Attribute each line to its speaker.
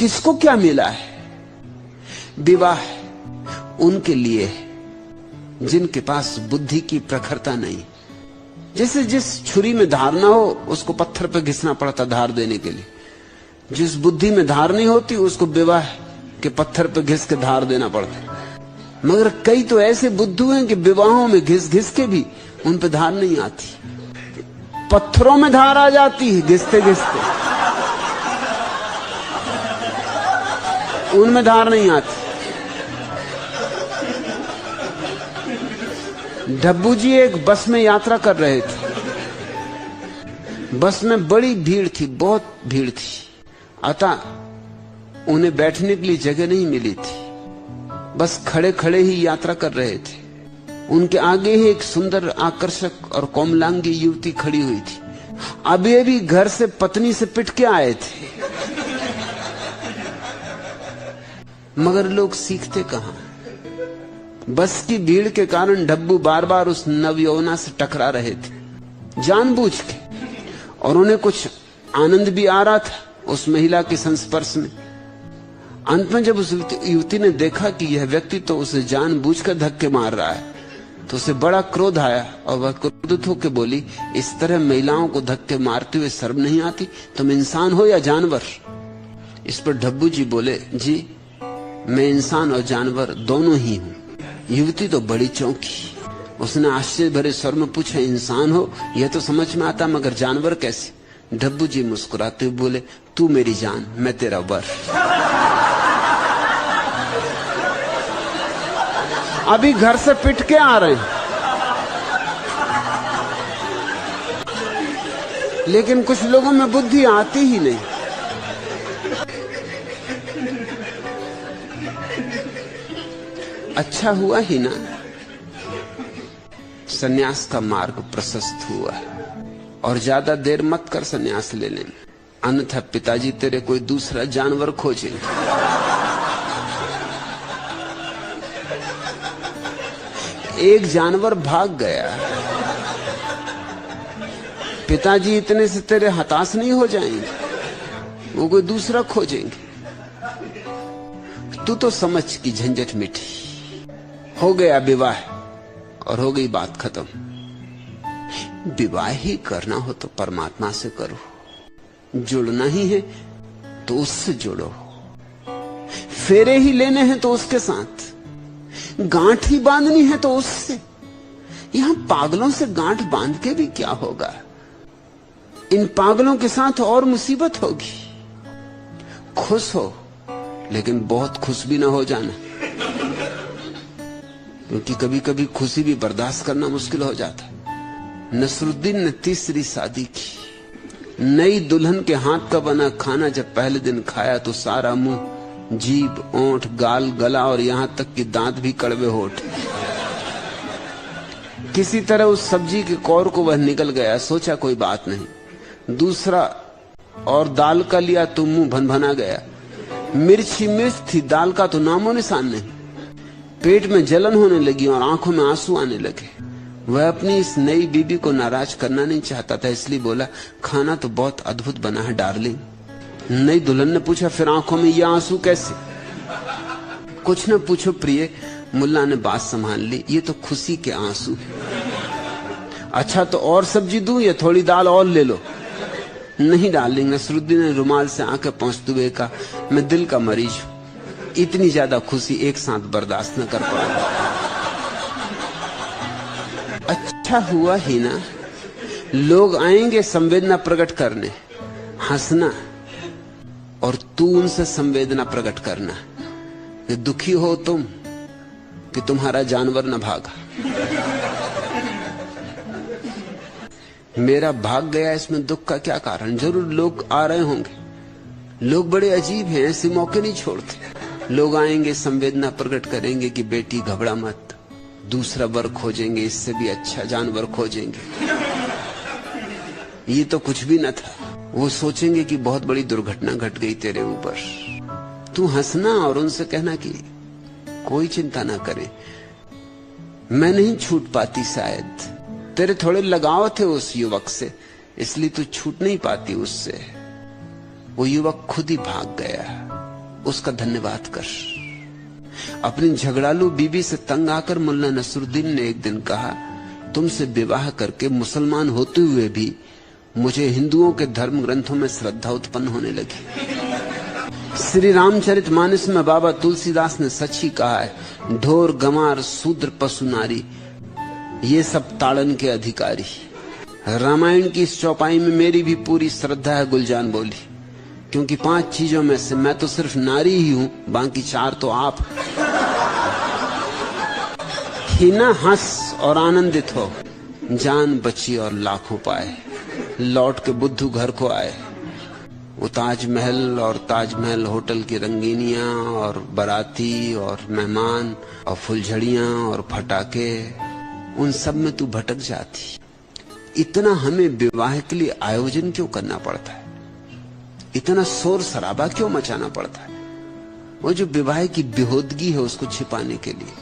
Speaker 1: किसको क्या मिला है? विवाह उनके लिए है जिनके पास बुद्धि की प्रखरता नहीं। जैसे जिस छुरी में धार ना हो उसको पत्थर पे घिसना पड़ता धार देने के लिए, जिस बुद्धि में धार नहीं होती उसको विवाह के पत्थर पे घिस के धार देना पड़ता। मगर कई तो ऐसे बुद्धू हैं कि विवाहों में घिस घिस के भी उन पे धार नहीं आती, पत्थरों में धार आ जाती है घिसते घिसते, उनमें धार नहीं आती। डब्बू जी एक बस में यात्रा कर रहे थे। बस में बड़ी भीड़ थी, बहुत भीड़ थी, अतः उन्हें बैठने के लिए जगह नहीं मिली थी। बस खड़े खड़े ही यात्रा कर रहे थे। उनके आगे ही एक सुंदर, आकर्षक और कोमलांगी युवती खड़ी हुई थी। अभी अभी घर से पत्नी से पिट के आए थे। मगर लोग सीखते कहां। बस की भीड़ के कारण डब्बू बार बार उस नवयौवना से टकरा रहे थे जानबूझ के, और उन्हें कुछ आनंद भी आ रहा था उस महिला के संस्पर्श में। अंत में जब उस युवती ने देखा कि यह व्यक्ति तो उसे जानबूझकर धक्के मार रहा है, तो उसे बड़ा क्रोध आया और वह क्रोधित होकर बोली, इस तरह महिलाओं को धक्के मारते हुए शर्म नहीं आती? तुम इंसान हो या जानवर? इस पर डब्बू जी बोले, जी मैं इंसान और जानवर दोनों ही हूं। युवती तो बड़ी चौंकी। उसने आश्चर्य भरे स्वर में पूछा, इंसान हो यह तो समझ में आता, मगर जानवर कैसे? डब्बू जी मुस्कुराते हुए बोले, तू मेरी जान, मैं तेरा वर। अभी घर से पिट के आ रहे हैं, लेकिन कुछ लोगों में बुद्धि आती ही नहीं। अच्छा हुआ ही ना सन्यास का मार्ग प्रशस्त हुआ है, और ज्यादा देर मत कर सन्यास ले लेना, अन्यथा पिताजी तेरे कोई दूसरा जानवर खोजेंगे। एक जानवर भाग गया, पिताजी इतने से तेरे हताश नहीं हो जाएंगे, वो कोई दूसरा खोजेंगे। तू तो समझ की झंझट मिटी, हो गया विवाह और हो गई बात खत्म। विवाह ही करना हो तो परमात्मा से करो, जुड़ना ही है तो उससे जुड़ो, फेरे ही लेने हैं तो उसके साथ, गांठ ही बांधनी है तो उससे। यहां पागलों से गांठ बांध के भी क्या होगा? इन पागलों के साथ और मुसीबत होगी। खुश हो लेकिन बहुत खुश भी ना हो जाना, क्योंकि कभी कभी खुशी भी बर्दाश्त करना मुश्किल हो जाता है। नसरुद्दीन ने तीसरी शादी की। नई दुल्हन के हाथ का बना खाना जब पहले दिन खाया तो सारा मुंह, जीभ, ओंठ, गाल, गला और यहां तक कि दांत भी कड़वे होठ। किसी तरह उस सब्जी के कौर को वह निकल गया। सोचा कोई बात नहीं। दूसरा और दाल का लिया तो मुंह भनभना गया। मिर्च ही मिर्च थी, दाल का तो नामो निशान नहीं। पेट में जलन होने लगी और आंखों में आंसू आने लगे। वह अपनी इस नई बीबी को नाराज करना नहीं चाहता था, इसलिए बोला, खाना तो बहुत अद्भुत बना है डार्लिंग। नई दुल्हन ने पूछा, फिर आंखों में ये आंसू कैसे? कुछ न पूछो प्रिय, मुल्ला ने बात संभाल ली, ये तो खुशी के आंसू। अच्छा तो और सब्जी दूं या थोड़ी दाल और ले लो? नहीं डार्लिंग, नसरुद्दीन ने रुमाल से आंखें पोंछते हुए कहा, मैं दिल का मरीज हूं, इतनी ज्यादा खुशी एक साथ बर्दाश्त न कर पाऊंगा। अच्छा हुआ ही ना, लोग आएंगे संवेदना प्रकट करने, हंसना, और तू उनसे संवेदना प्रकट करना कि दुखी हो तुम कि तुम्हारा जानवर न भागा। मेरा भाग गया, इसमें दुख का क्या कारण? जरूर लोग आ रहे होंगे। लोग बड़े अजीब हैं, ऐसे मौके नहीं छोड़ते। लोग आएंगे, संवेदना प्रकट करेंगे कि बेटी घबरा मत, दूसरा वर खोजेंगे, इससे भी अच्छा जानवर खोजेंगे। ये तो कुछ भी न था। वो सोचेंगे कि बहुत बड़ी दुर्घटना घट गई तेरे ऊपर। तू हंसना और उनसे कहना कि कोई चिंता ना करे, मैं नहीं छूट पाती, शायद तेरे थोड़े लगाव थे उस युवक से, इसलिए तू छूट नहीं पाती उससे। वो युवक खुद ही भाग गया। उसका धन्यवाद कर। अपनी झगड़ालू बीबी से तंग आकर मुल्ला नसरुद्दीन ने एक दिन कहा, तुमसे विवाह करके मुसलमान होते हुए भी मुझे हिंदुओं के धर्म ग्रंथों में श्रद्धा उत्पन्न होने लगी। श्री रामचरितमानस में बाबा तुलसीदास ने सच ही कहा है, ढोर गंवार शूद्र पशु नारी ये सब ताड़न के अधिकारी। रामायण की इस चौपाई में मेरी भी पूरी श्रद्धा है, गुलजान बोली, क्योंकि 5 चीजों में से मैं तो सिर्फ नारी ही हूं, बाकी 4 तो आप। हिना हंस और आनंदित हो, जान बची और लाखों पाए। लौट के बुद्धू घर को आए। वो ताजमहल और ताजमहल होटल की रंगीनियां और बाराती और मेहमान और फुलझड़ियां और फटाके, उन सब में तू भटक जाती। इतना हमें विवाह के लिए आयोजन क्यों करना पड़ता है? इतना शोर शराबा क्यों मचाना पड़ता है? वो जो विवाह की बेहूदगी है उसको छिपाने के लिए।